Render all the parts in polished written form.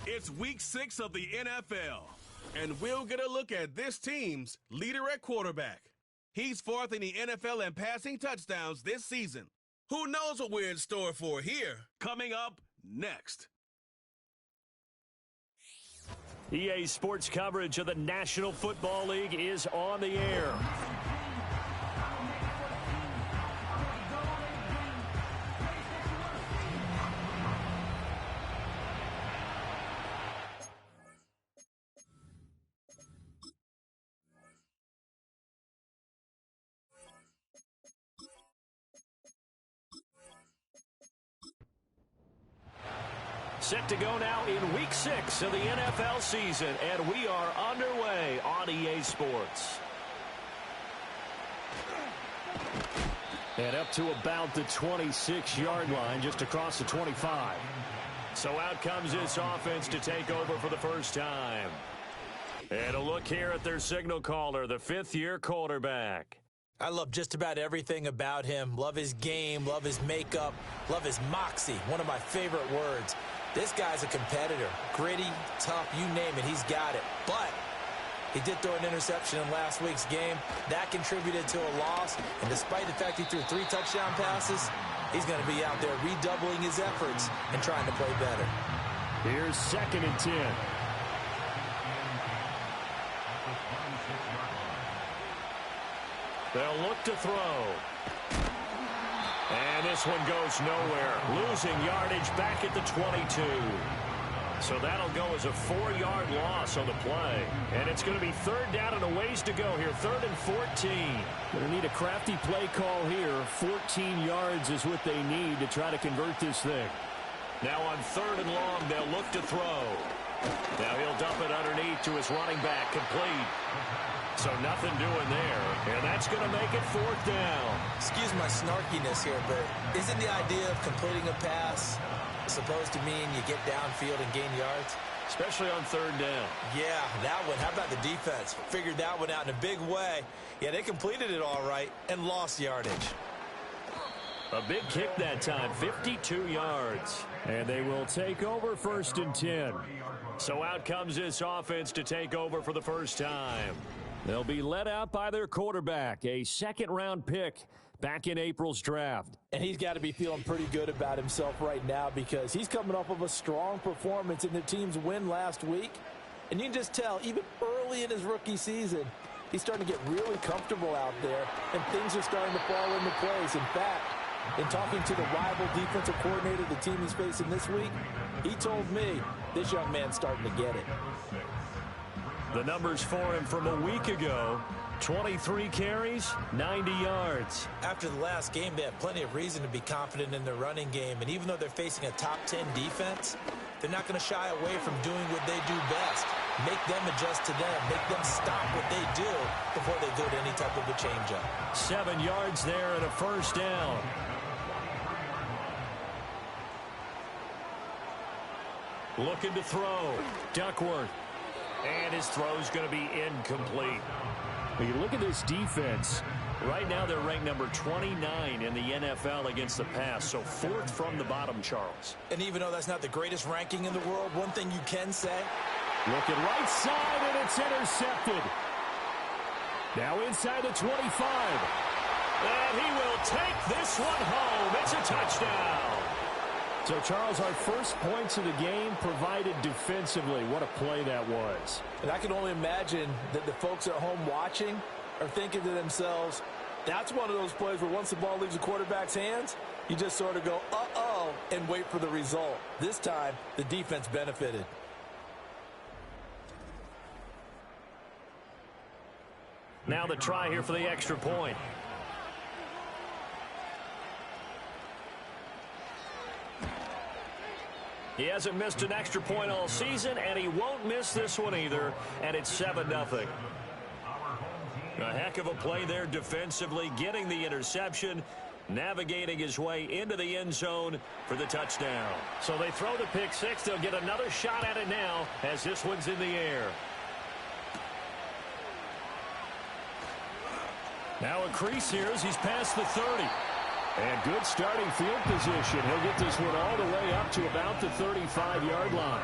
It's week 6 of the NFL, and we'll get a look at this team's leader at quarterback. He's 4th in the NFL in passing touchdowns this season. Who knows what we're in store for here? Coming up next. EA Sports coverage of the National Football League is on the air. Set to go now in Week 6 of the NFL season, and we are underway on EA Sports. And up to about the 26-yard line, just across the 25. So out comes this offense to take over for the first time. And a look here at their signal caller, the 5th-year quarterback. I love just about everything about him. Love his game, love his makeup, love his moxie, one of my favorite words. This guy's a competitor. Gritty, tough, you name it, he's got it. But he did throw an interception in last week's game. That contributed to a loss. And despite the fact he threw 3 touchdown passes, he's going to be out there redoubling his efforts and trying to play better. Here's 2nd and 10. They'll look to throw. And this one goes nowhere. Losing yardage back at the 22. So that'll go as a 4-yard loss on the play. And it's going to be 3rd down and a ways to go here. 3rd and 14. Going to need a crafty play call here. 14 yards is what they need to try to convert this thing. Now on 3rd and long, they'll look to throw. Now he'll dump it underneath to his running back. Complete. So nothing doing there, and that's going to make it 4th down. Excuse my snarkiness here, but isn't the idea of completing a pass supposed to mean you get downfield and gain yards? Especially on 3rd down. Yeah, that one. How about the defense? Figured that one out in a big way. Yeah, they completed it all right and lost yardage. A big kick that time, 52 yards. And they will take over 1st and 10. So out comes this offense to take over for the first time. They'll be led out by their quarterback, a 2nd-round pick back in April's draft. And he's got to be feeling pretty good about himself right now because he's coming off of a strong performance in the team's win last week. And you can just tell, even early in his rookie season, he's starting to get really comfortable out there, and things are starting to fall into place. In fact, in talking to the rival defensive coordinator the team is facing this week, he told me this young man's starting to get it. The numbers for him from a week ago, 23 carries, 90 yards. After the last game, they have plenty of reason to be confident in their running game. And even though they're facing a top 10 defense, they're not going to shy away from doing what they do best. Make them adjust to them. Make them stop what they do before they go to any type of a changeup. 7 yards there and a 1st down. Looking to throw. Duckworth. And his throw's going to be incomplete. When you look at this defense, right now they're ranked number 29 in the NFL against the pass, so 4th from the bottom, Charles. And even though that's not the greatest ranking in the world, one thing you can say. Looking right side, and it's intercepted. Now inside the 25. And he will take this one home. It's a touchdown. So, Charles, our first points of the game provided defensively. What a play that was. And I can only imagine that the folks at home watching are thinking to themselves, that's one of those plays where once the ball leaves the quarterback's hands, you just sort of go, uh-oh, and wait for the result. This time, the defense benefited. Now the try here for the extra point. He hasn't missed an extra point all season, and he won't miss this one either, and it's 7-0. A heck of a play there defensively, getting the interception, navigating his way into the end zone for the touchdown. So they throw the pick six. They'll get another shot at it now as this one's in the air. Now a crease here as he's past the 30. And good starting field position. He'll get this one all the way up to about the 35-yard line.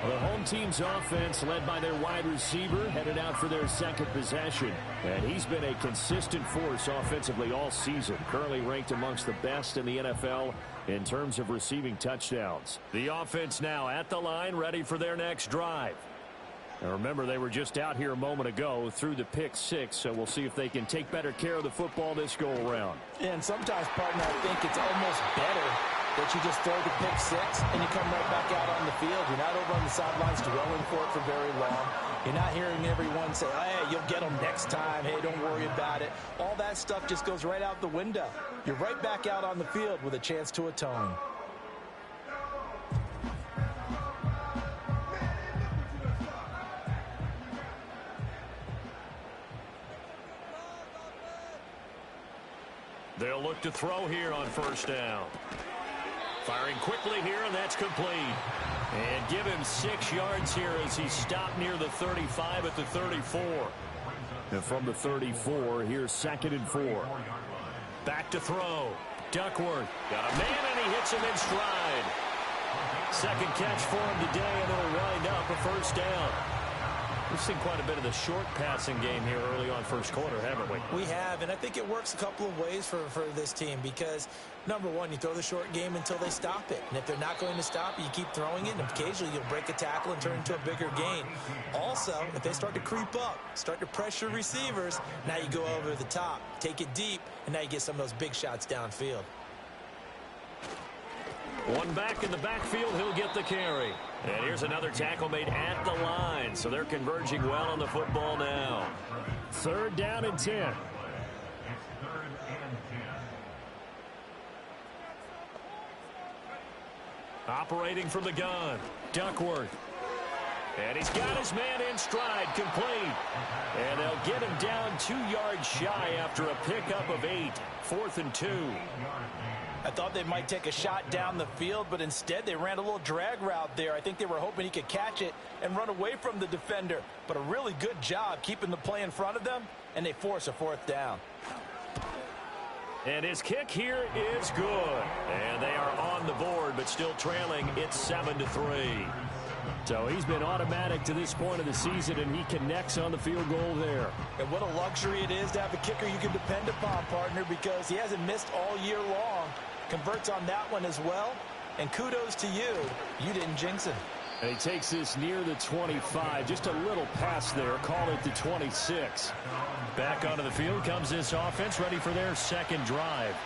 The home team's offense, led by their wide receiver, headed out for their second possession. And he's been a consistent force offensively all season, currently ranked amongst the best in the NFL in terms of receiving touchdowns. The offense now at the line, ready for their next drive. And remember, they were just out here a moment ago through the pick six, so we'll see if they can take better care of the football this go-around. And sometimes, partner, I think it's almost better that you just throw the pick six and you come right back out on the field. You're not over on the sidelines dwelling for it for very long. You're not hearing everyone say, hey, you'll get them next time. Hey, don't worry about it. All that stuff just goes right out the window. You're right back out on the field with a chance to atone. They'll look to throw here on first down. Firing quickly here, and that's complete. And give him 6 yards here as he stopped near the 35 at the 34. And from the 34, here's 2nd and 4. Back to throw. Duckworth got a man, and he hits him in stride. Second catch for him today, and it'll wind up a first down. We've seen quite a bit of the short passing game here early on first quarter, haven't we? We have, and I think it works a couple of ways for this team because, number one, you throw the short game until they stop it. And if they're not going to stop it, you keep throwing it, and occasionally you'll break a tackle and turn into a bigger gain. Also, if they start to creep up, start to pressure receivers, now you go over the top, take it deep, and now you get some of those big shots downfield. One back in the backfield, he'll get the carry. And here's another tackle made at the line, so they're converging well on the football now. 3rd down and 10. Operating from the gun, Duckworth. And he's got his man in stride, complete. And they'll get him down 2 yards shy after a pickup of 8. 4th and 2. I thought they might take a shot down the field, but instead they ran a little drag route there. I think they were hoping he could catch it and run away from the defender. But a really good job keeping the play in front of them, and they force a 4th down. And his kick here is good. And they are on the board, but still trailing. It's 7-3. So he's been automatic to this point of the season, and he connects on the field goal there. And what a luxury it is to have a kicker you can depend upon, partner, because he hasn't missed all year long. Converts on that one as well. And kudos to you. You didn't jinx him. And he takes this near the 25. Just a little pass there. Call it the 26. Back onto the field comes this offense, ready for their second drive.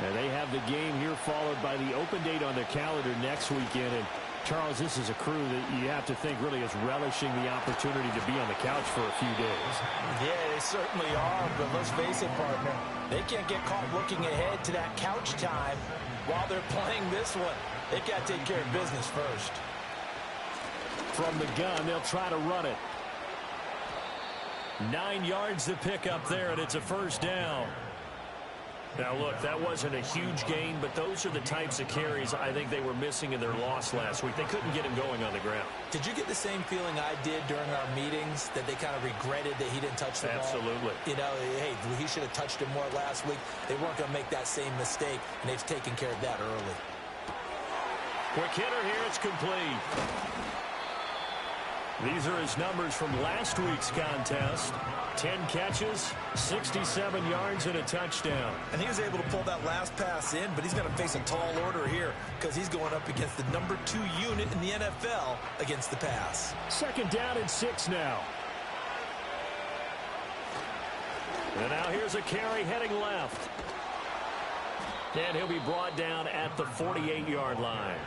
And they have the game here followed by the open date on the calendar next weekend. And Charles, this is a crew that you have to think really is relishing the opportunity to be on the couch for a few days. Yeah, they certainly are, but let's face it, partner. They can't get caught looking ahead to that couch time while they're playing this one. They've got to take care of business first. From the gun, they'll try to run it. 9 yards to pick up there, and it's a first down. Now, look, that wasn't a huge gain, but those are the types of carries I think they were missing in their loss last week. They couldn't get him going on the ground. Did you get the same feeling I did during our meetings, that they kind of regretted that he didn't touch the ball? Absolutely. You know, hey, he should have touched him more last week. They weren't going to make that same mistake, and they've taken care of that early. Quick hitter here, it's complete. These are his numbers from last week's contest. 10 catches, 67 yards, and a touchdown. And he was able to pull that last pass in, but he's going to face a tall order here because he's going up against the number 2 unit in the NFL against the pass. 2nd down and 6 now. And now here's a carry heading left. And he'll be brought down at the 48-yard line.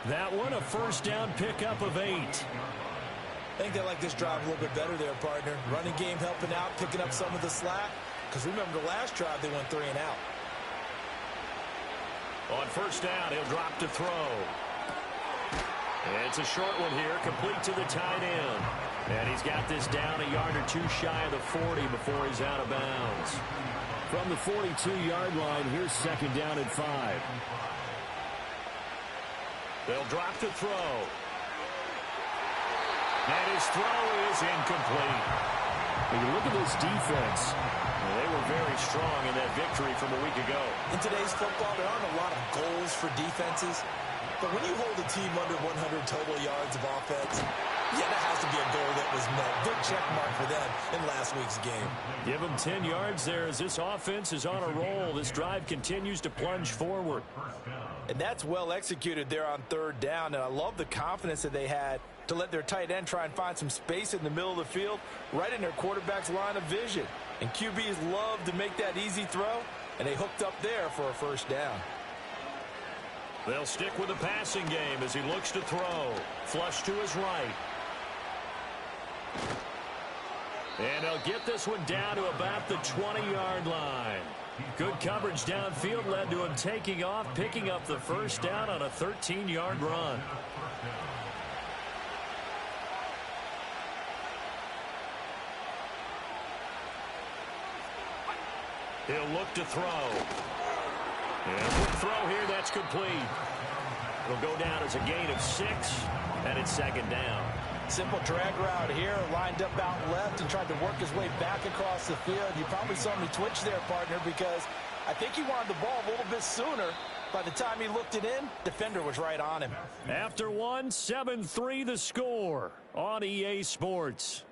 That one, a first down pickup of 8. I think they like this drive a little bit better there, partner. Running game helping out, picking up some of the slack. Because remember, the last drive, they went 3 and out. On first down, he'll drop to throw. And it's a short one here, complete to the tight end. And he's got this down a yard or 2 shy of the 40 before he's out of bounds. From the 42-yard line, here's 2nd down and 5. They'll drop to throw. And his throw is incomplete. When you look at this defense, they were very strong in that victory from a week ago. In today's football, there aren't a lot of goals for defenses. But when you hold a team under 100 total yards of offense, yeah, that has to be a goal that was met. Big check mark for them in last week's game. Give them 10 yards there as this offense is on a roll. This drive continues to plunge forward. And that's well executed there on third down. And I love the confidence that they had to let their tight end try and find some space in the middle of the field, right in their quarterback's line of vision. And QBs love to make that easy throw, and they hooked up there for a first down. They'll stick with the passing game as he looks to throw. Flush to his right. And he'll get this one down to about the 20-yard line. Good coverage downfield led to him taking off, picking up the first down on a 13-yard run. He'll look to throw. And quick throw here, that's complete. It'll go down as a gain of 6, and it's second down. Simple drag route here, lined up out left and tried to work his way back across the field. You probably saw me twitch there, partner, because I think he wanted the ball a little bit sooner. By the time he looked it in, defender was right on him. After one, 7-3 the score on EA Sports.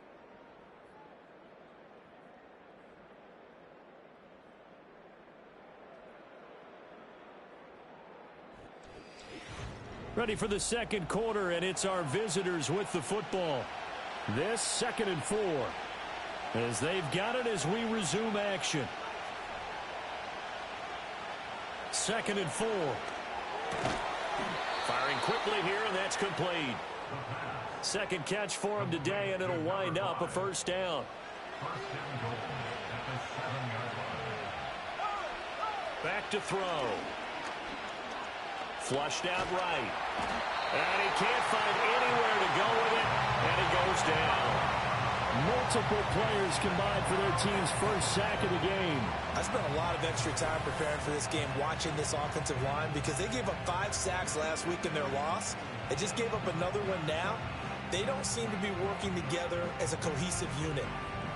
Ready for the second quarter, and it's our visitors with the football. This 2nd and 4. As they've got it as we resume action. 2nd and 4. Firing quickly here, and that's complete. Second catch for him today, and it'll wind up a first down. Back to throw. Flushed out right. And he can't find anywhere to go with it, and he goes down. Multiple players combined for their team's first sack of the game. I spent a lot of extra time preparing for this game, watching this offensive line, because they gave up 5 sacks last week in their loss. They just gave up another one now. They don't seem to be working together as a cohesive unit.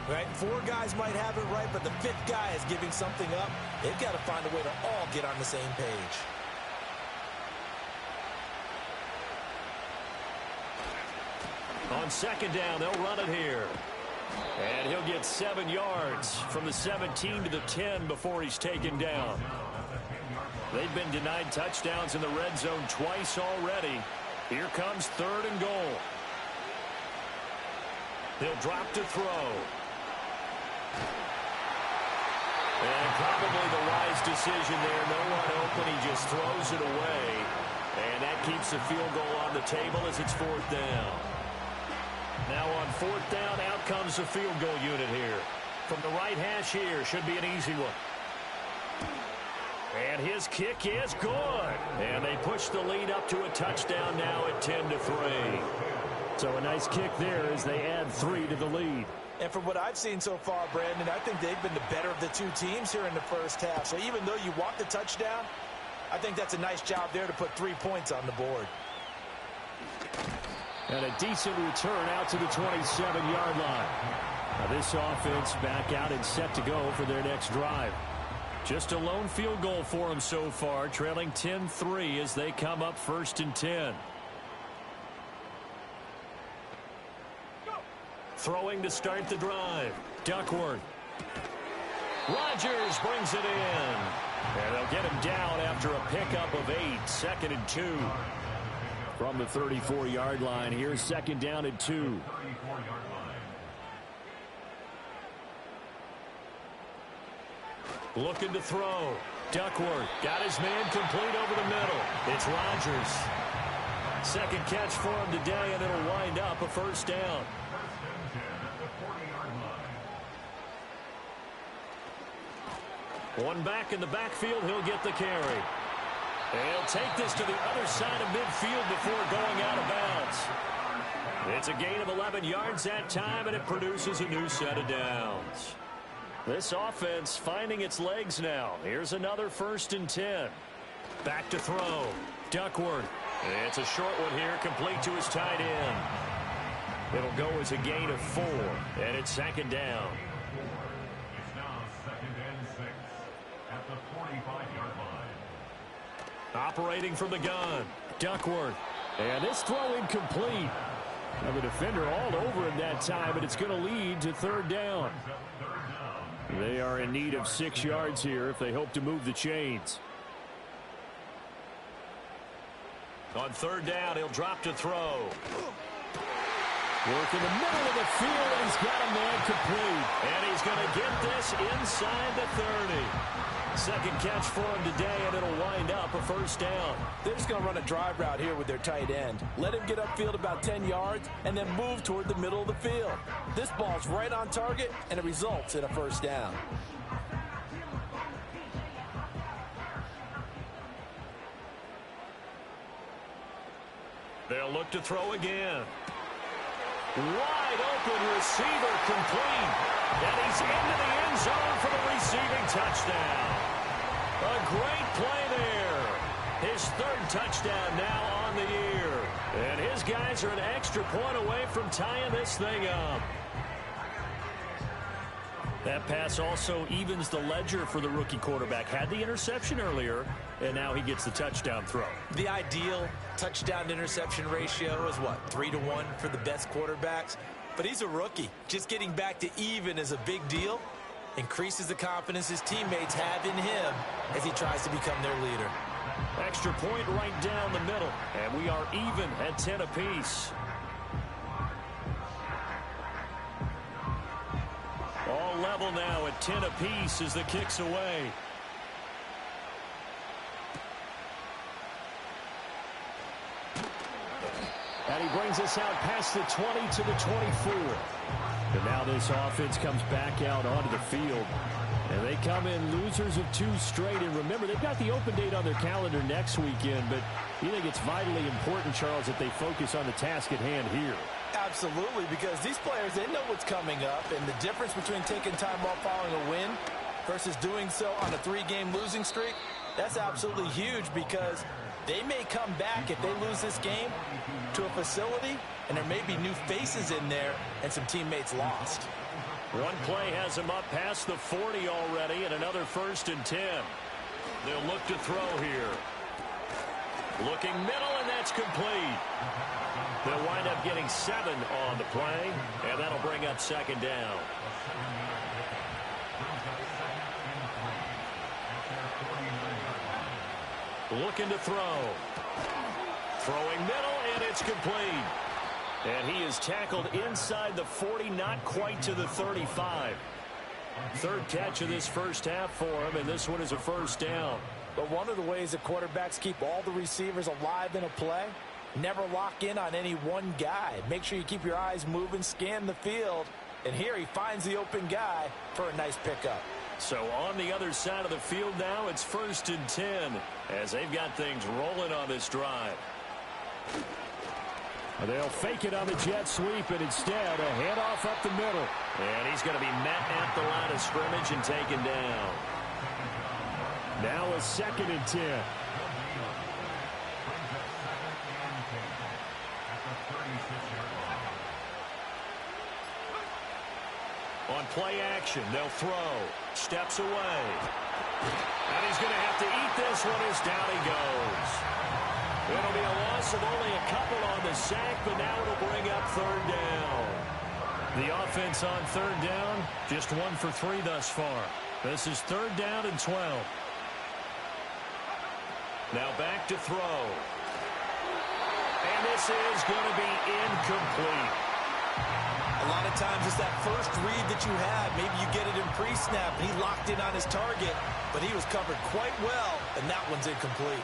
Right? 4 guys might have it right, but the 5th guy is giving something up. They've got to find a way to all get on the same page. On second down, they'll run it here. And he'll get 7 yards from the 17 to the 10 before he's taken down. They've been denied touchdowns in the red zone twice already. Here comes 3rd and goal. He'll drop to throw. And probably the wise decision there. No one open. He just throws it away. And that keeps the field goal on the table as it's 4th down. Now on 4th down, out comes the field goal unit here. From the right hash here, should be an easy one. And his kick is good. And they push the lead up to a touchdown now at 10-3. So a nice kick there as they add 3 to the lead. And from what I've seen so far, Brandon, I think they've been the better of the 2 teams here in the first half. So even though you want the touchdown, I think that's a nice job there to put 3 points on the board. And a decent return out to the 27-yard line. Now this offense back out and set to go for their next drive. Just a lone field goal for them so far, trailing 10-3 as they come up 1st and 10. Throwing to start the drive. Duckworth. Rodgers brings it in. And they'll get him down after a pickup of 8. 2nd and 2. From the 34-yard line, here's 2nd down and 2. Looking to throw. Duckworth got his man complete over the middle. It's Rodgers. 2nd catch for him today, and it'll wind up a first down. One back in the backfield, he'll get the carry. He'll take this to the other side of midfield before going out of bounds. It's a gain of 11 yards that time, and it produces a new set of downs. This offense finding its legs now. Here's another 1st and 10. Back to throw. Duckworth. It's a short one here, complete to his tight end. It'll go as a gain of 4, and it's 2nd down. It's now 2nd and 6 at the 45-yard line. Operating from the gun. Duckworth. And this throw incomplete. Now the defender all over him that time, but it's going to lead to third down. They are in need of 6 yards here if they hope to move the chains. On third down, he'll drop to throw. Work in the middle of the field, and he's got a man complete. And he's going to get this inside the 30. Second catch for him today, and it'll wind up a first down. They're just going to run a drive route here with their tight end. Let him get upfield about 10 yards and then move toward the middle of the field. This ball's right on target, and it results in a first down. They'll look to throw again. Wide open receiver complete. And he's into the end zone for the receiving touchdown. A great play there. His third touchdown now on the year. And his guys are an extra point away from tying this thing up. That pass also evens the ledger for the rookie quarterback. Had the interception earlier, and now he gets the touchdown throw. The ideal touchdown-interception ratio is, what, 3-to-1 for the best quarterbacks? But he's a rookie. Just getting back to even is a big deal. Increases the confidence his teammates have in him as he tries to become their leader. Extra point right down the middle, and we are even at 10 apiece. All level now at 10 apiece as the kick's away. And he brings us out past the 20 to the 24. And now this offense comes back out onto the field. And they come in losers of 2 straight. And remember, they've got the open date on their calendar next weekend. But you think it's vitally important, Charles, that they focus on the task at hand here? Absolutely, because these players, they know what's coming up. And the difference between taking time off following a win versus doing so on a 3-game losing streak, that's absolutely huge, because they may come back if they lose this game to a facility, and there may be new faces in there and some teammates lost. One play has him up past the 40 already, and another 1st and 10. They'll look to throw here. Looking middle, and that's complete. They'll wind up getting 7 on the play, and that'll bring up 2nd down. Looking to throw. Throwing middle, and it's complete. And he is tackled inside the 40, not quite to the 35. Third catch of this first half for him, and this one is a first down. But one of the ways that quarterbacks keep all the receivers alive in a play, never lock in on any one guy. Make sure you keep your eyes moving, scan the field, and here he finds the open guy for a nice pickup. So on the other side of the field now, it's 1st and 10 as they've got things rolling on this drive. They'll fake it on the jet sweep, and instead a handoff up the middle. And he's going to be met at the line of scrimmage and taken down. Now a 2nd and 10. On play action, they'll throw. Steps away. And he's going to have to eat this one as down he goes. It'll be a loss of only a couple on the sack, but now it'll bring up 3rd down. The offense on 3rd down, just 1 for 3 thus far. This is 3rd down and 12. Now back to throw. And this is going to be incomplete. A lot of times it's that first read that you have. Maybe you get it in pre-snap, and he locked in on his target, but he was covered quite well, and that one's incomplete.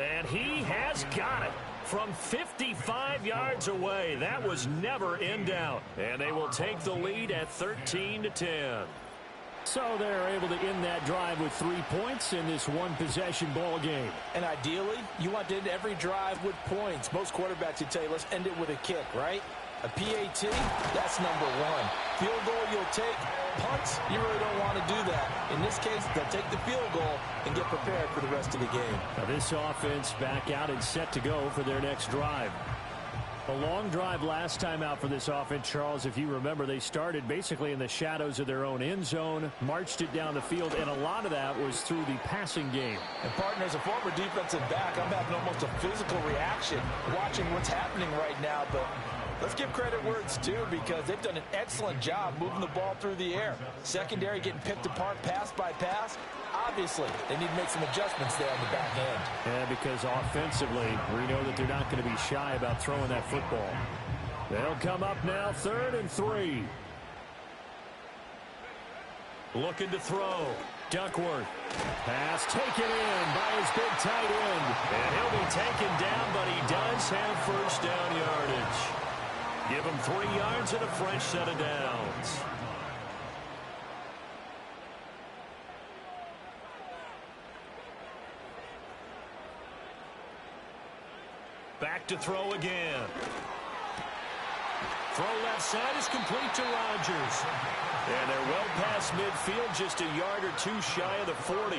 And he has got it from 55 yards away. That was never in doubt. And they will take the lead at 13-10. So they're able to end that drive with 3 points in this one-possession ball game. And ideally, you want to end every drive with points. Most quarterbacks would tell you, let's end it with a kick, right? A PAT, that's number 1. Field goal you'll take. Punts, you really don't want to do that. In this case, they'll take the field goal and get prepared for the rest of the game. Now this offense back out and set to go for their next drive. A long drive last time out for this offense, Charles. If you remember, they started basically in the shadows of their own end zone, marched it down the field, and a lot of that was through the passing game. And, partner, as a former defensive back, I'm having almost a physical reaction watching what's happening right now. But let's give credit where it's due, because they've done an excellent job moving the ball through the air. Secondary getting picked apart pass by pass. Obviously, they need to make some adjustments there on the back end. Yeah, because offensively, we know that they're not going to be shy about throwing that football. They'll come up now, 3rd and 3. Looking to throw. Duckworth. Pass taken in by his big tight end. And he'll be taken down, but he does have first down yardage. Give him 3 yards and a fresh set of downs. Back to throw again. Throw left side is complete to Rodgers. And they're well past midfield, just a yard or 2 shy of the 40.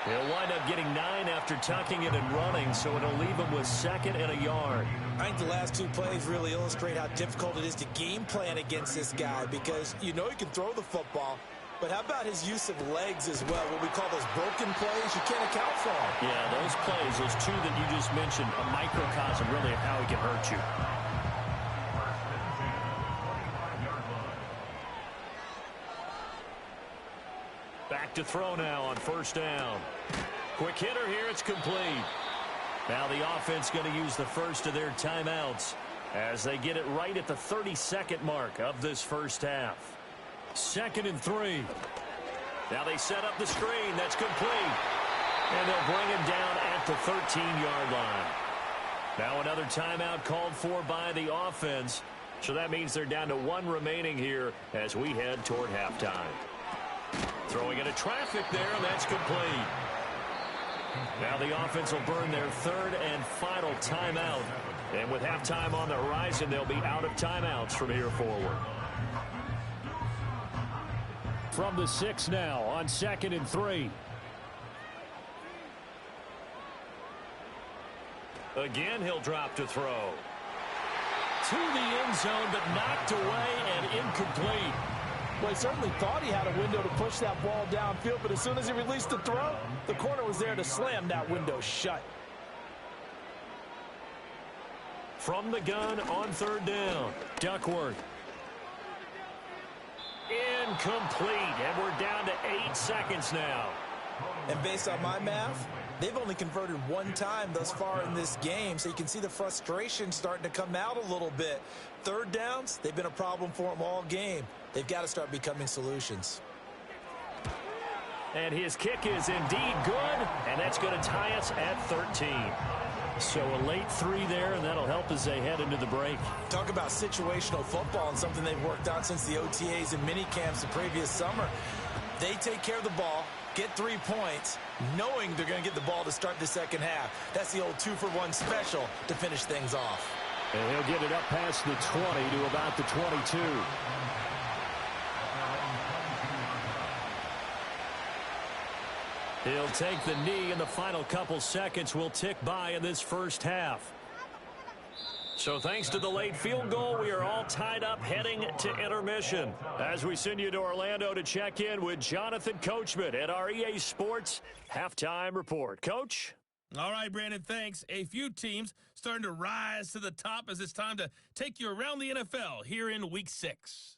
He'll wind up getting 9 after tucking it and running, so it'll leave him with 2nd and a yard. I think the last 2 plays really illustrate how difficult it is to game plan against this guy, because you know he can throw the football, but how about his use of legs as well? What we call those broken plays, you can't account for them. Yeah, those plays, those 2 that you just mentioned, a microcosm really of how he can hurt you. Back to throw now on 1st down. Quick hitter here, it's complete. Now the offense going to use the first of their timeouts as they get it right at the 32nd mark of this first half. 2nd and 3. Now they set up the screen. That's complete. And they'll bring him down at the 13-yard line. Now another timeout called for by the offense. So that means they're down to 1 remaining here as we head toward halftime. Throwing into traffic there, and that's complete. Now the offense will burn their 3rd and final timeout. And with halftime on the horizon, they'll be out of timeouts from here forward. From the 6 now on 2nd and 3. Again, he'll drop to throw. To the end zone, but knocked away and incomplete. Well, he certainly thought he had a window to push that ball downfield, but as soon as he released the throw, the corner was there to slam that window shut. From the gun on 3rd down, Duckworth. Incomplete, and we're down to 8 seconds now. And based on my math, they've only converted 1 time thus far in this game, so you can see the frustration starting to come out a little bit. 3rd downs, they've been a problem for them all game. They've got to start becoming solutions. And his kick is indeed good, and that's going to tie us at 13. So a late 3 there, and that'll help as they head into the break. Talk about situational football and something they've worked on since the OTAs and mini camps the previous summer. They take care of the ball, get 3 points, knowing they're going to get the ball to start the second half. That's the old 2-for-1 special to finish things off. And he'll get it up past the 20 to about the 22. He'll take the knee, and the final couple seconds will tick by in this first half. So thanks to the late field goal, we are all tied up heading to intermission. As we send you to Orlando to check in with Jonathan Coachman at our EA Sports Halftime Report. Coach? All right, Brandon, thanks. A few teams starting to rise to the top as it's time to take you around the NFL here in Week 6.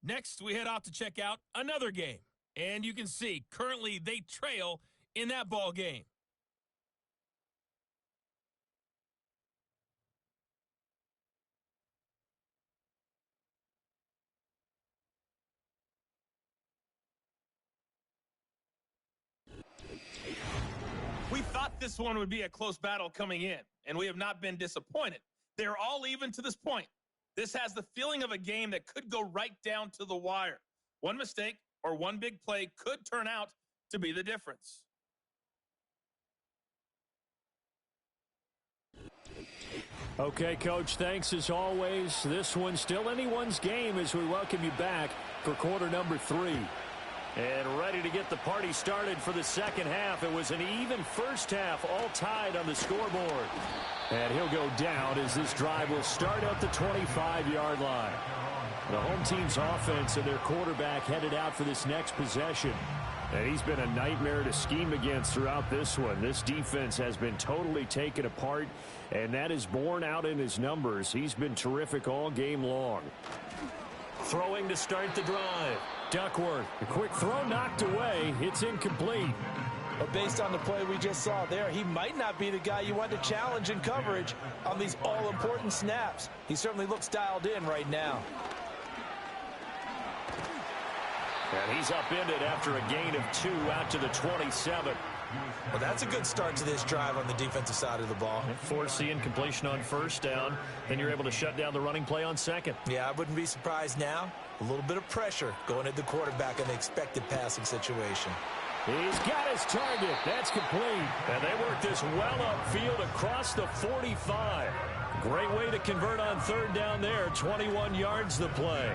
Next, we head off to check out another game. And you can see, currently, they trail in that ball game. We thought this one would be a close battle coming in, and we have not been disappointed. They're all even to this point. This has the feeling of a game that could go right down to the wire. One mistake or one big play could turn out to be the difference. Okay, Coach, thanks as always. This one's still anyone's game as we welcome you back for quarter number 3. And ready to get the party started for the second half. It was an even first half, all tied on the scoreboard. And he'll go down as this drive will start at the 25-yard line. The home team's offense and their quarterback headed out for this next possession. And he's been a nightmare to scheme against throughout this one. This defense has been totally taken apart, and that is borne out in his numbers. He's been terrific all game long. Throwing to start the drive. Duckworth, a quick throw knocked away. It's incomplete. But based on the play we just saw there, he might not be the guy you want to challenge in coverage on these all-important snaps. He certainly looks dialed in right now. And he's upended after a gain of 2 out to the 27. Well, that's a good start to this drive on the defensive side of the ball. Force the incompletion on first down. Then you're able to shut down the running play on second. Yeah, I wouldn't be surprised now. A little bit of pressure going at the quarterback in the expected passing situation. He's got his target. That's complete. And they work this well upfield across the 45. Great way to convert on third down there. 21 yards the play.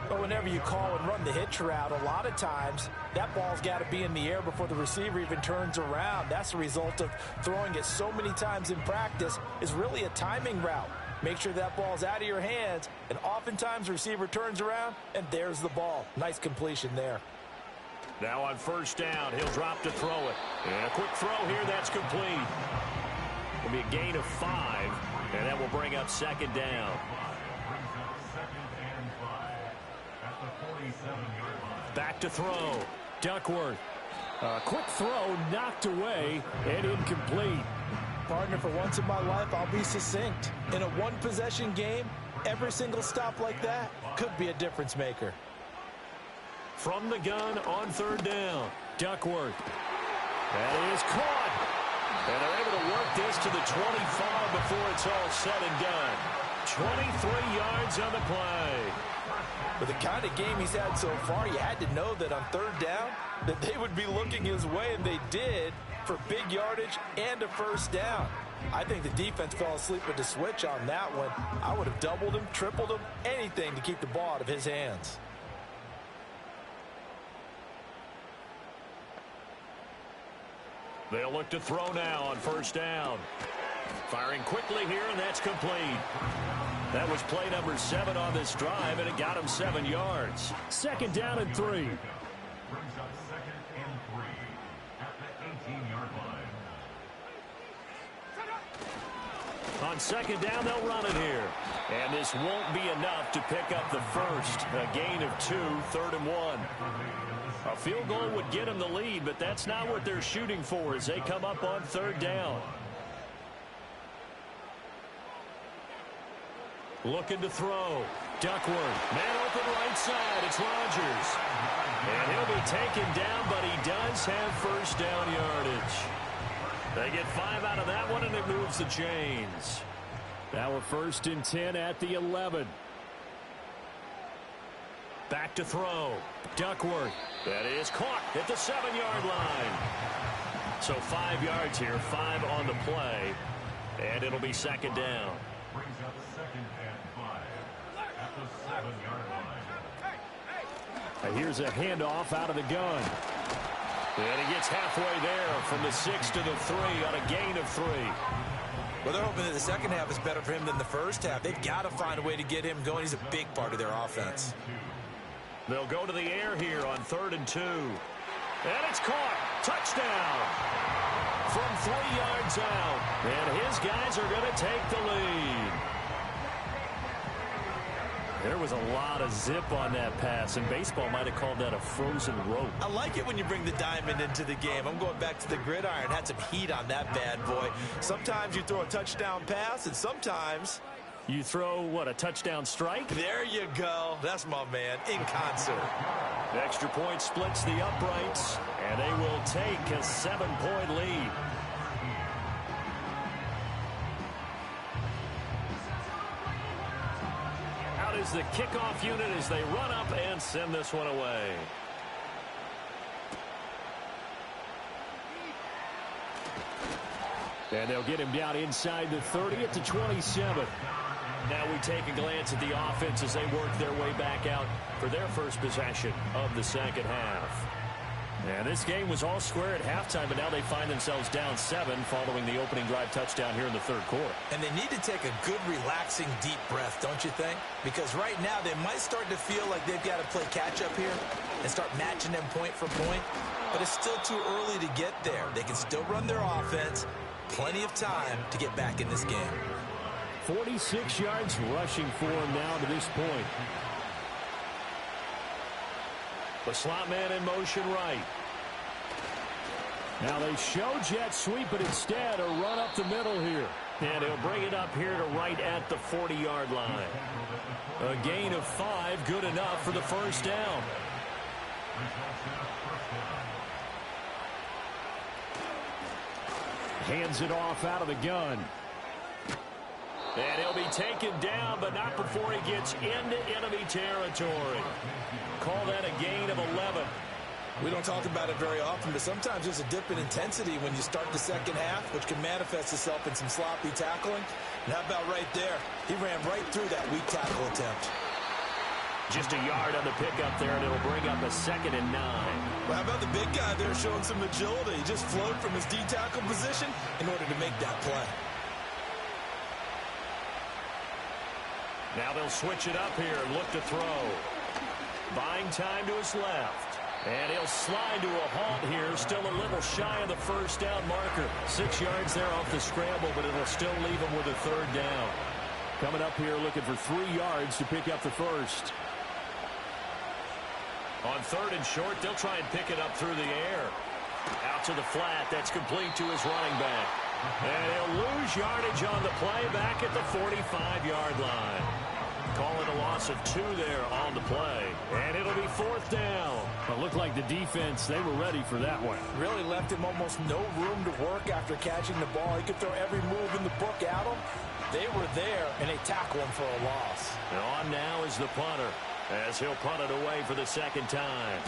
But whenever you call and run the hitch route, a lot of times that ball's got to be in the air before the receiver even turns around. That's the result of throwing it so many times in practice. Is really a timing route. Make sure that ball's out of your hands, and oftentimes the receiver turns around, and there's the ball. Nice completion there. Now on first down, he'll drop to throw it. And a quick throw here, that's complete. Will be a gain of 5, and that will bring up second down. Back to throw. Duckworth. A quick throw knocked away and incomplete. Partner, for once in my life, I'll be succinct. In a one-possession game, every single stop like that could be a difference maker. From the gun on third down. Duckworth. That is caught. And they're able to work this to the 25 before it's all said and done. 23 yards on the play. With the kind of game he's had so far, you had to know that on third down that they would be looking his way, and they did, for big yardage and a first down. I think the defense fell asleep with the switch on that one. I would have doubled him, tripled him, anything to keep the ball out of his hands. They'll look to throw now on first down. Firing quickly here, and that's complete. That was play number 7 on this drive, and it got him 7 yards. Second down and 3. Brings up second and 3 at the 18-yard line. On second down, they'll run it here. And this won't be enough to pick up the first. A gain of 2, 3rd and 1. A field goal would get them the lead, but that's not what they're shooting for as they come up on third down. Looking to throw. Duckworth. Man open right side. It's Rodgers. And he'll be taken down, but he does have first down yardage. They get 5 out of that one, and it moves the chains. Now a 1st and 10 at the 11. Back to throw. Duckworth. That is caught at the 7-yard line. So 5 yards here, 5 on the play, and it'll be second down. Brings up second and 5 at the 7-yard line. Here's a handoff out of the gun. And he gets halfway there from the 6 to the 3 on a gain of 3. Well, they're hoping that the second half is better for him than the first half. They've got to find a way to get him going. He's a big part of their offense. They'll go to the air here on 3rd and 2. And it's caught. Touchdown. From 3 yards out. And his guys are going to take the lead. There was a lot of zip on that pass, and baseball might have called that a frozen rope. I like it when you bring the diamond into the game. I'm going back to the gridiron. Had some heat on that bad boy. Sometimes you throw a touchdown pass, and sometimes you throw, what, a touchdown strike? There you go. That's my man, in concert. Extra point splits the uprights, and they will take a 7-point lead. Out is the kickoff unit as they run up and send this one away. And they'll get him down inside the 30 at the 27. Now we take a glance at the offense as they work their way back out for their first possession of the second half. And this game was all square at halftime, but now they find themselves down 7 following the opening drive touchdown here in the third quarter. And they need to take a good, relaxing, deep breath, don't you think? Because right now they might start to feel like they've got to play catch-up here and start matching them point for point. But it's still too early to get there. They can still run their offense. Plenty of time to get back in this game. 46 yards rushing for him now to this point. The slot man in motion right. Now they show jet sweep, but instead a run up the middle here. And he'll bring it up here to right at the 40-yard line. A gain of 5, good enough for the first down. Hands it off out of the gun. And he'll be taken down, but not before he gets into enemy territory. Call that a gain of 11. We don't talk about it very often, but sometimes there's a dip in intensity when you start the second half, which can manifest itself in some sloppy tackling. And how about right there? He ran right through that weak tackle attempt. Just a yard on the pickup there, and it'll bring up a 2nd and 9. Well, how about the big guy there showing some agility? He just flowed from his D-tackle position in order to make that play. Now they'll switch it up here and look to throw. Buying time to his left. And he'll slide to a halt here, still a little shy of the first down marker. 6 yards there off the scramble, but it'll still leave him with a 3rd down. Coming up here looking for 3 yards to pick up the first. On 3rd and short, they'll try and pick it up through the air. Out to the flat, that's complete to his running back. And he'll lose yardage on the play back at the 45-yard line. Call it a loss of 2 there on the play. And it'll be 4th down. It looked like the defense, they were ready for that one. Really left him almost no room to work after catching the ball. He could throw every move in the book at him. They were there, and they tackle him for a loss. And on now is the punter, as he'll punt it away for the 2nd time.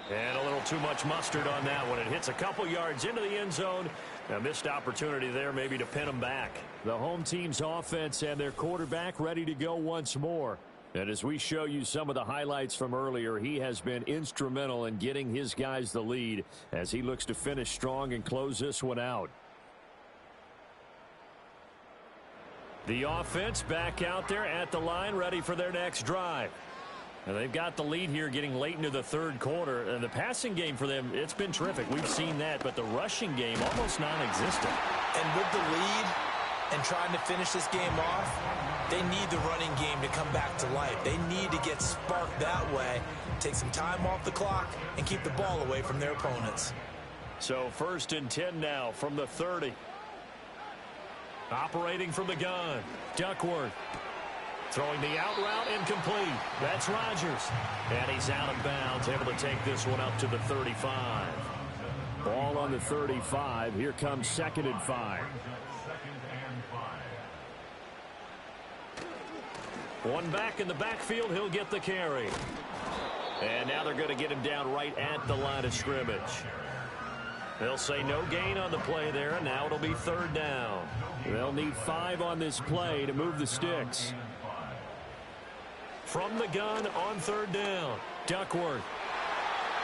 And a little too much mustard on that one. It hits a couple yards into the end zone. A missed opportunity there maybe to pin them back. The home team's offense and their quarterback ready to go once more. And as we show you some of the highlights from earlier, he has been instrumental in getting his guys the lead as he looks to finish strong and close this one out. The offense back out there at the line, ready for their next drive. And they've got the lead here getting late into the 3rd quarter. And the passing game for them, it's been terrific. We've seen that, but the rushing game almost non-existent. And with the lead and trying to finish this game off, they need the running game to come back to life. They need to get sparked that way, take some time off the clock, and keep the ball away from their opponents. So 1st and 10 now from the 30. Operating from the gun, Duckworth. Throwing the out route incomplete. That's Rodgers. And he's out of bounds, able to take this one up to the 35. Ball on the 35. Here comes 2nd and 5. One back in the backfield, he'll get the carry. And now they're going to get him down right at the line of scrimmage. They'll say no gain on the play there, and now it'll be 3rd down. They'll need 5 on this play to move the sticks. From the gun on 3rd down, Duckworth.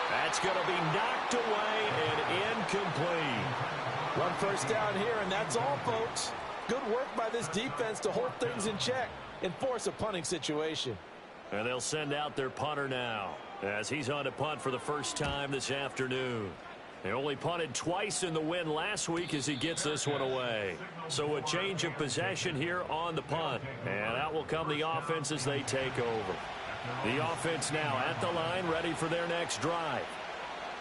That's going to be knocked away and incomplete. 1 first down here, and that's all, folks. Good work by this defense to hold things in check and force a punting situation. And they'll send out their punter now as he's on to punt for the first time this afternoon. They only punted twice in the win last week as he gets this one away. So a change of possession here on the punt. And out will come the offense as they take over. The offense now at the line, ready for their next drive.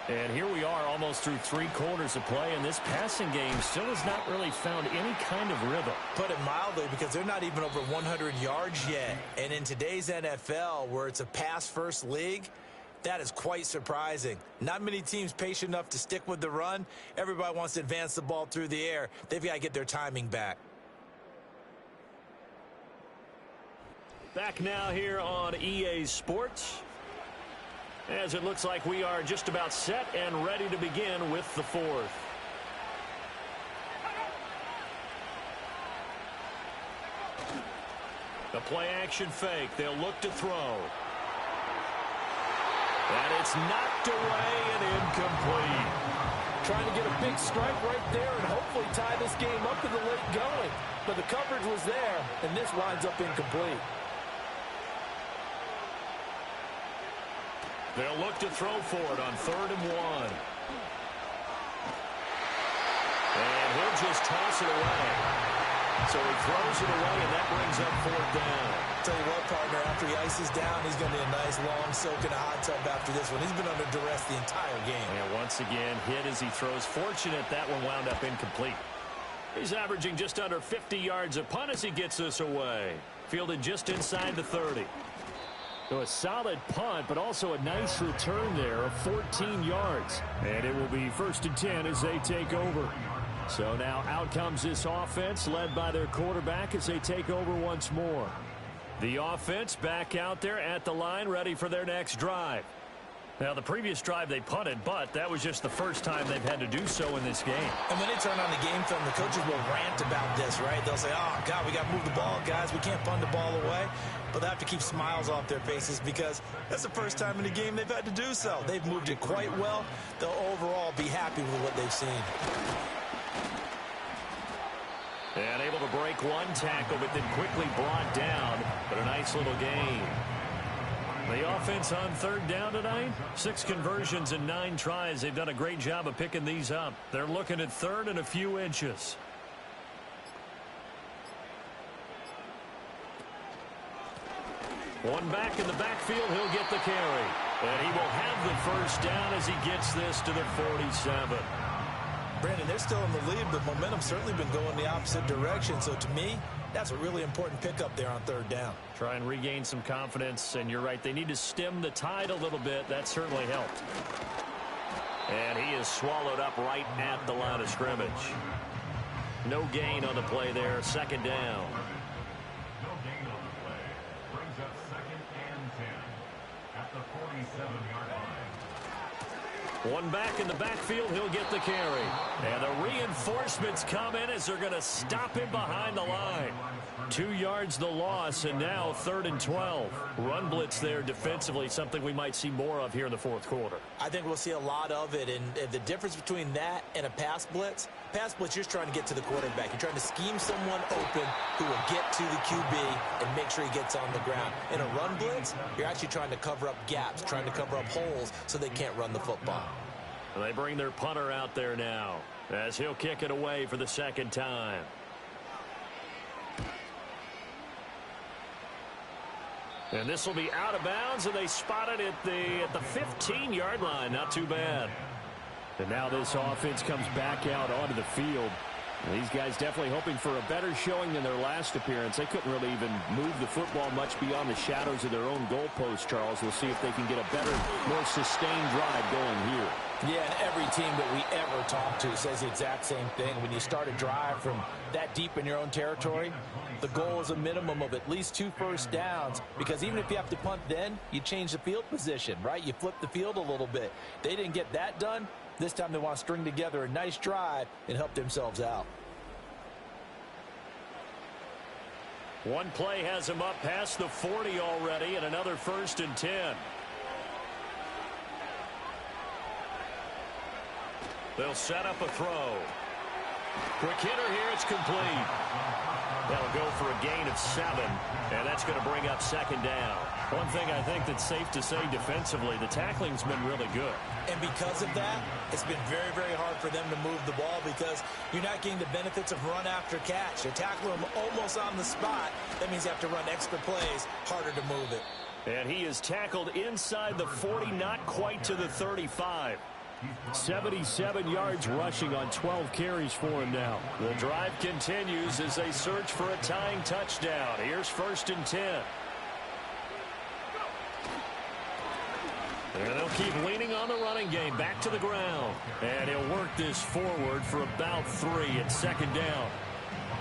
And here we are almost through 3 quarters of play, and this passing game still has not really found any kind of rhythm. Put it mildly, because they're not even over 100 yards yet. And in today's NFL, where it's a pass-first league, that is quite surprising. Not many teams patient enough to stick with the run. Everybody wants to advance the ball through the air. They've got to get their timing back. Back now here on EA Sports. As it looks like we are just about set and ready to begin with the fourth. The play action fake. They'll look to throw. And it's knocked away and incomplete. Trying to get a big strike right there and hopefully tie this game up in the late going. But the coverage was there, and this winds up incomplete. They'll look to throw for it on 3rd and 1. And he'll just toss it away. So he throws it away, and that brings up 4th down. Tell you what, partner, after he ices down, he's going to need a nice long soak in a hot tub after this one. He's been under duress the entire game. And once again, hit as he throws. Fortunate that one wound up incomplete. He's averaging just under 50 yards a punt as he gets this away. Fielded just inside the 30. So a solid punt, but also a nice return there of 14 yards. And it will be 1st and 10 as they take over. So now out comes this offense led by their quarterback as they take over once more. The offense back out there at the line ready for their next drive. Now, the previous drive they punted, but that was just the first time they've had to do so in this game. And when they turn on the game film, the coaches will rant about this, right? They'll say, oh, God, we got to move the ball, guys. We can't punt the ball away. But they have to keep smiles off their faces because that's the first time in the game they've had to do so. They've moved it quite well. They'll overall be happy with what they've seen. And able to break one tackle, but then quickly brought down. But a nice little gain. The offense on 3rd down tonight, 6 conversions and 9 tries. They've done a great job of picking these up. They're looking at 3rd and a few inches. One back in the backfield, he'll get the carry. And he will have the 1st down as he gets this to the 47. Brandon, they're still in the lead, but momentum's certainly been going the opposite direction. So to me, that's a really important pickup there on 3rd down. Try and regain some confidence, and you're right. They need to stem the tide a little bit. That certainly helped. And he is swallowed up right at the line of scrimmage. No gain on the play there. 2nd down. No gain on the play. Brings up 2nd and 10 at the 47-yard line. One back in the backfield, he'll get the carry. And the reinforcements come in as they're going to stop him behind the line. 2 yards the loss, and now 3rd and 12. Run blitz there defensively, something we might see more of here in the 4th quarter. I think we'll see a lot of it, and the difference between that and a pass blitz, you're just trying to get to the quarterback. You're trying to scheme someone open who will get to the QB and make sure he gets on the ground. In a run blitz, you're actually trying to cover up gaps, trying to cover up holes so they can't run the football. And they bring their punter out there now as he'll kick it away for the 2nd time. And this will be out of bounds, and they spot it at the 15-yard line. Not too bad. And now this offense comes back out onto the field. And these guys definitely hoping for a better showing than their last appearance. They couldn't really even move the football much beyond the shadows of their own goalpost, Charles. We'll see if they can get a better, more sustained drive going here. Yeah, and every team that we ever talk to says the exact same thing. When you start a drive from that deep in your own territory, the goal is a minimum of at least 2 first downs, because even if you have to punt then, you change the field position, right? You flip the field a little bit. They didn't get that done. This time they want to string together a nice drive and help themselves out. One play has him up past the 40 already, and another 1st and 10. They'll set up a throw. Quick hitter here, it's complete. They'll go for a gain of 7, and that's going to bring up 2nd down. One thing I think that's safe to say defensively, the tackling's been really good. And because of that, it's been very, very hard for them to move the ball because you're not getting the benefits of run after catch. You're tackling them almost on the spot. That means you have to run extra plays, harder to move it. And he is tackled inside the 40, not quite to the 35. 77 yards rushing on 12 carries for him now. The drive continues as they search for a tying touchdown. Here's 1st and 10. And they'll keep leaning on the running game. Back to the ground. And he'll work this forward for about 3 at 2nd down.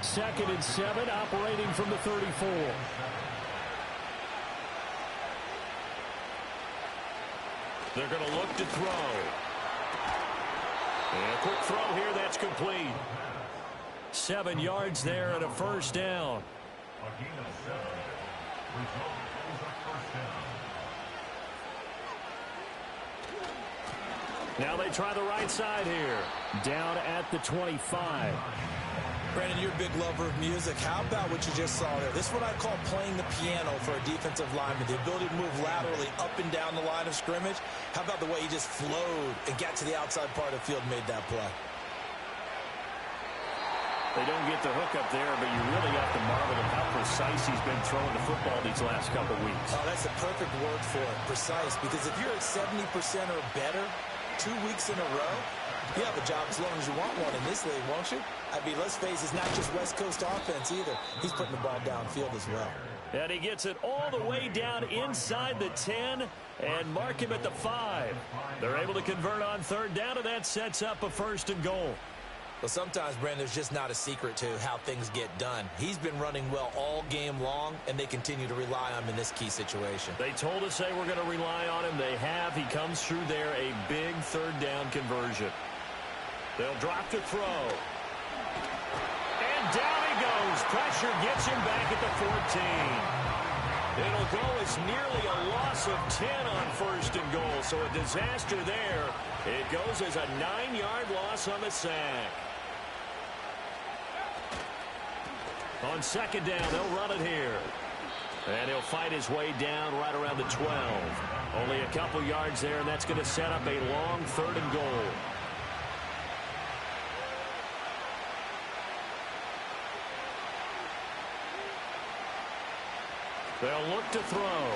2nd and 7, operating from the 34. They're going to look to throw. And a quick throw here, that's complete. 7 yards there and a first down. A gain of 7. Result is a first down. Now they try the right side here. Down at the 25. Brandon, you're a big lover of music. How about what you just saw there? This is what I call playing the piano for a defensive lineman. The ability to move laterally up and down the line of scrimmage. How about the way he just flowed and got to the outside part of the field and made that play? They don't get the hook up there, but you really have to marvel at how precise he's been throwing the football these last couple weeks. Oh, that's the perfect word for it, precise. Because if you're at 70% or better 2 weeks in a row, you have a job as long as you want one in this league, won't you? I mean, let's face it, it's not just West Coast offense either. He's putting the ball downfield as well. And he gets it all the way down inside the 10 and mark him at the 5. They're able to convert on third down, and that sets up a 1st and goal. Well, sometimes, Brandon, there's just not a secret to how things get done. He's been running well all game long, and they continue to rely on him in this key situation. They told us they were going to rely on him. They have. He comes through there, a big third down conversion. They'll drop to throw. And down he goes. Pressure gets him back at the 14. It'll go as nearly a loss of 10 on 1st and goal. So a disaster there. It goes as a 9-yard loss on the sack. On 2nd down, they'll run it here. And he'll fight his way down right around the 12. Only a couple yards there, and that's going to set up a long 3rd and goal. They'll look to throw.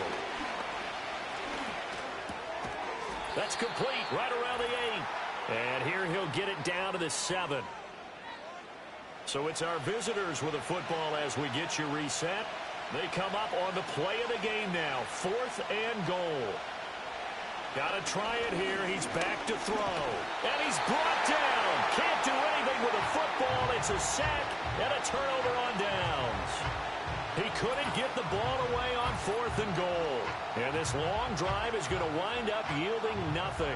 That's complete right around the 8. And here he'll get it down to the 7. So it's our visitors with a football as we get you reset. They come up on the play of the game now. 4th and goal. Got to try it here. He's back to throw. And he's brought down. Can't do anything with a football. It's a sack and a turnover on downs. He couldn't get the ball away on 4th and goal. And this long drive is going to wind up yielding nothing.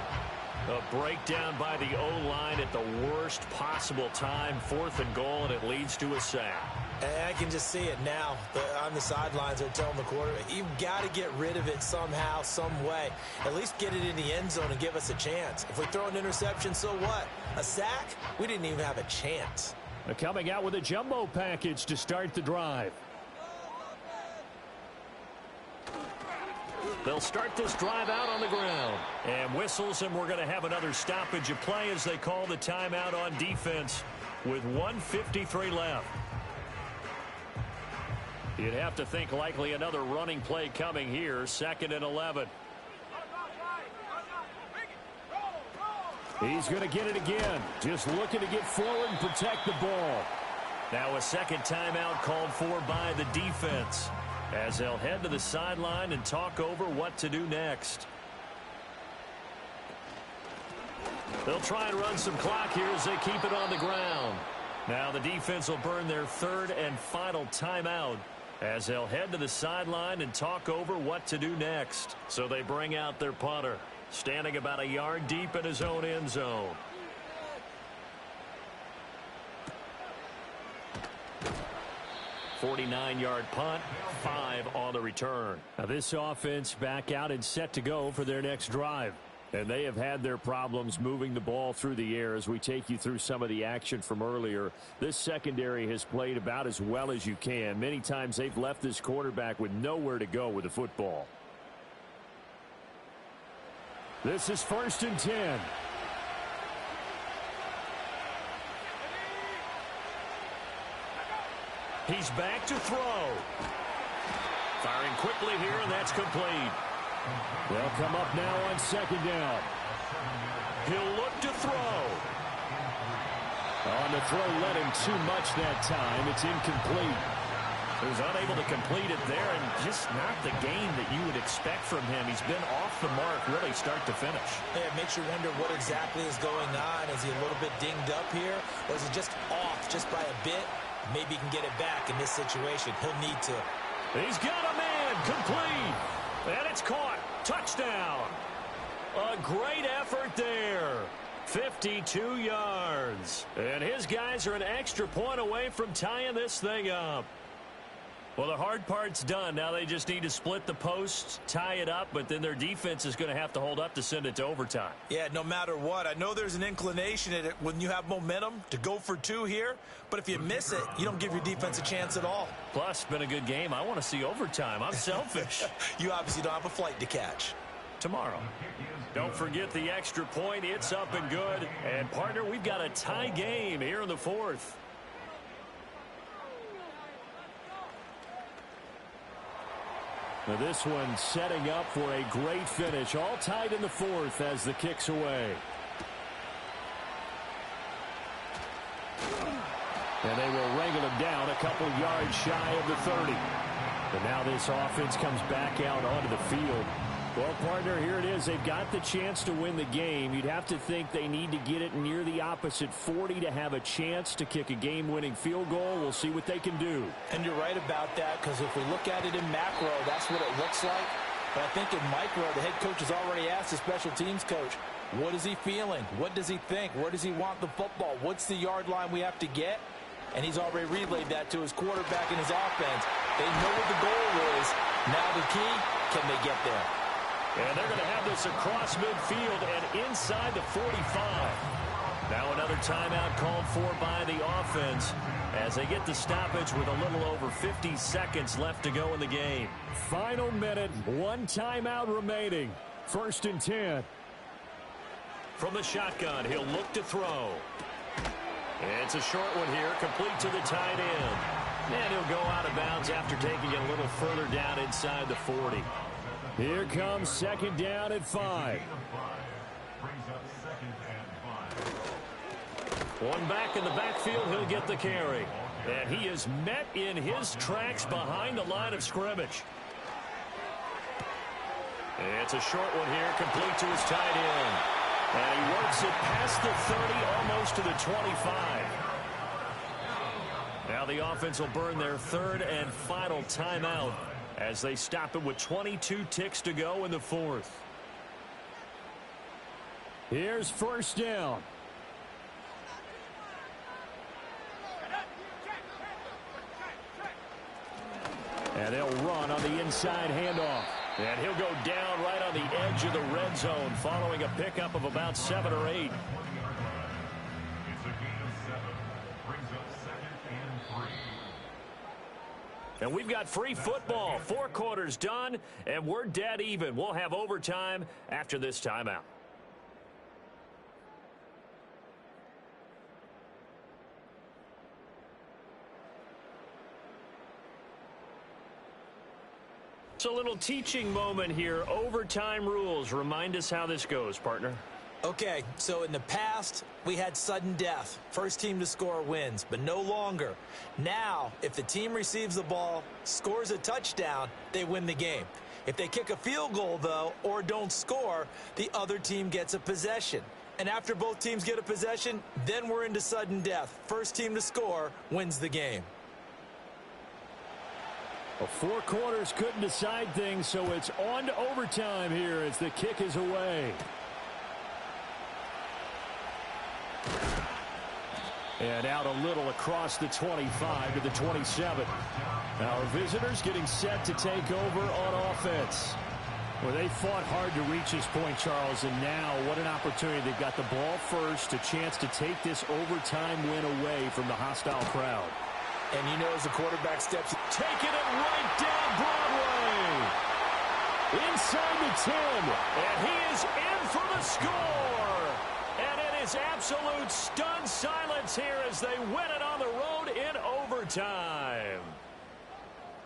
A breakdown by the O-line at the worst possible time. 4th and goal, and it leads to a sack. And I can just see it now. On the sidelines, they're telling the quarterback, you've got to get rid of it somehow, some way. At least get it in the end zone and give us a chance. If we throw an interception, so what? A sack? We didn't even have a chance. They're coming out with a jumbo package to start the drive. They'll start this drive out on the ground. And whistles, and we're going to have another stoppage of play as they call the timeout on defense with 1:53 left. You'd have to think likely another running play coming here. 2nd and 11. He's going to get it again. Just looking to get forward and protect the ball. Now a second timeout called for by the defense, as they'll head to the sideline and talk over what to do next. They'll try and run some clock here as they keep it on the ground. Now the defense will burn their 3rd and final timeout as they'll head to the sideline and talk over what to do next. So they bring out their punter, standing about a yard deep in his own end zone. "49-yard punt, 5 on the return." Now this offense back out and set to go for their next drive. And they have had their problems moving the ball through the air as we take you through some of the action from earlier. This secondary has played about as well as you can. Many times they've left this quarterback with nowhere to go with the football. This is 1st and 10. He's back to throw. Firing quickly here, and that's complete. They'll come up now on 2nd down. He'll look to throw. On the throw, led him too much that time. It's incomplete. He was unable to complete it there, and just not the game that you would expect from him. He's been off the mark really start to finish. Yeah, it makes you wonder what exactly is going on. Is he a little bit dinged up here, or is he just off just by a bit? Maybe he can get it back in this situation. He'll need to. He's got a man complete. And it's caught. Touchdown. A great effort there. 52 yards. And his guys are an extra point away from tying this thing up. Well, the hard part's done. Now they just need to split the posts, tie it up, but then their defense is going to have to hold up to send it to overtime. Yeah, no matter what. I know there's an inclination in it when you have momentum to go for two here, but if you miss it, you don't give your defense a chance at all. Plus, it's been a good game. I want to see overtime. I'm selfish. You obviously don't have a flight to catch. Tomorrow. Don't forget the extra point. It's up and good. And, partner, we've got a tie game here in the fourth. Now this one setting up for a great finish. All tied in the fourth as the kick's away. And they will wrangle him down a couple yards shy of the 30. But now this offense comes back out onto the field. Well, partner, here it is. They've got the chance to win the game. You'd have to think they need to get it near the opposite 40 to have a chance to kick a game-winning field goal. We'll see what they can do. And you're right about that, because if we look at it in macro, that's what it looks like. But I think in micro, the head coach has already asked the special teams coach, what is he feeling? What does he think? Where does he want the football? What's the yard line we have to get? And he's already relayed that to his quarterback and his offense. They know what the goal is. Now the key, can they get there? And they're going to have this across midfield and inside the 45. Now another timeout called for by the offense as they get the stoppage with a little over 50 seconds left to go in the game. Final minute, one timeout remaining. 1st and 10. From the shotgun, he'll look to throw. It's a short one here, complete to the tight end. And he'll go out of bounds after taking it a little further down inside the 40. Here comes 2nd down at 5. One back in the backfield, he'll get the carry. And he is met in his tracks behind the line of scrimmage. It's a short one here, complete to his tight end. And he works it past the 30, almost to the 25. Now the offense will burn their 3rd and final timeout as they stop it with 22 ticks to go in the 4th. Here's 1st down. And they'll run on the inside handoff. And he'll go down right on the edge of the red zone following a pickup of about 7 or 8. It's a gain of 7. Brings up 2nd and 3. And we've got free football. 4 quarters done, and we're dead even. We'll have overtime after this timeout. It's a little teaching moment here. Overtime rules. Remind us how this goes, partner. Okay, so in the past, we had sudden death. First team to score wins, but no longer. Now, if the team receives the ball, scores a touchdown, they win the game. If they kick a field goal, though, or don't score, the other team gets a possession. And after both teams get a possession, then we're into sudden death. First team to score wins the game. Well, 4 quarters couldn't decide things, so it's on to overtime here as the kick is away. And out a little across the 25 to the 27. Our visitors getting set to take over on offense. Well, they fought hard to reach this point, Charles, and now what an opportunity. They've got the ball first, a chance to take this overtime win away from the hostile crowd. And you know as the quarterback steps, taking it right down Broadway. Inside the 10. And he is in for the score. And it is absolute stunned silence here as they win it on the road in overtime.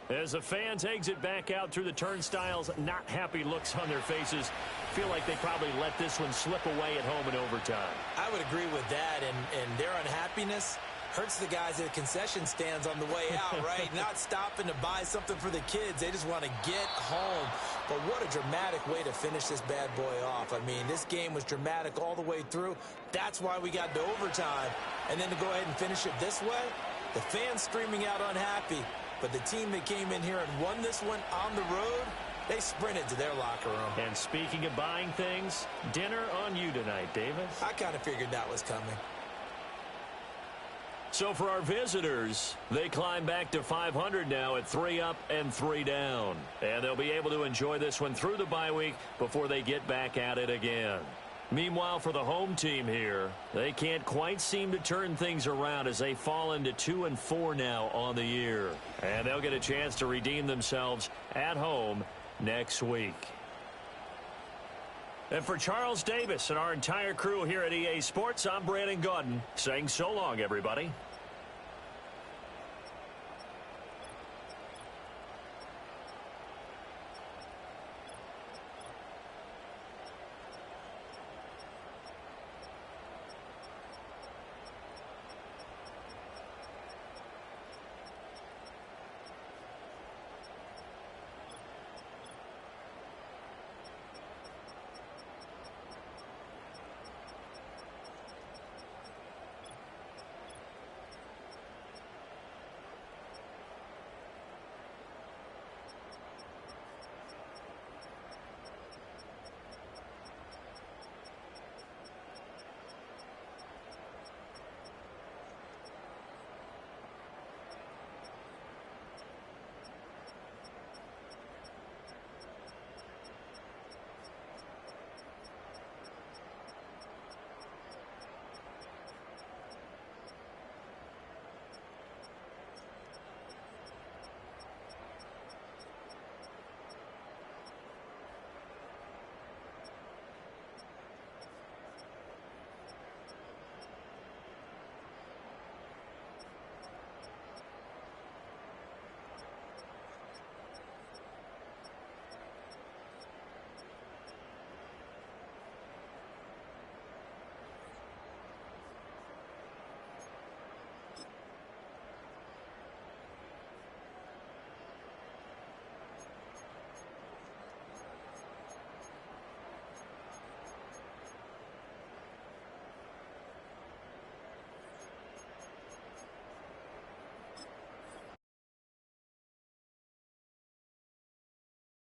As the fans exit back out through the turnstiles, not happy looks on their faces. Feel like they probably let this one slip away at home in overtime. I would agree with that, and their unhappiness hurts the guys at the concession stands on the way out, right? Not stopping to buy something for the kids. They just want to get home. But what a dramatic way to finish this bad boy off. I mean, this game was dramatic all the way through. That's why we got to overtime. And then to go ahead and finish it this way, the fans streaming out unhappy. But the team that came in here and won this one on the road, They sprinted to their locker room. And speaking of buying things, dinner on you tonight, Davis. I kind of figured that was coming. So for our visitors, they climb back to 500 now at 3 up and 3 down. And they'll be able to enjoy this one through the bye week before they get back at it again. Meanwhile, for the home team here, they can't quite seem to turn things around as they fall into 2-4 now on the year. And they'll get a chance to redeem themselves at home next week. And for Charles Davis and our entire crew here at EA Sports, I'm Brandon Gaudin saying so long, everybody.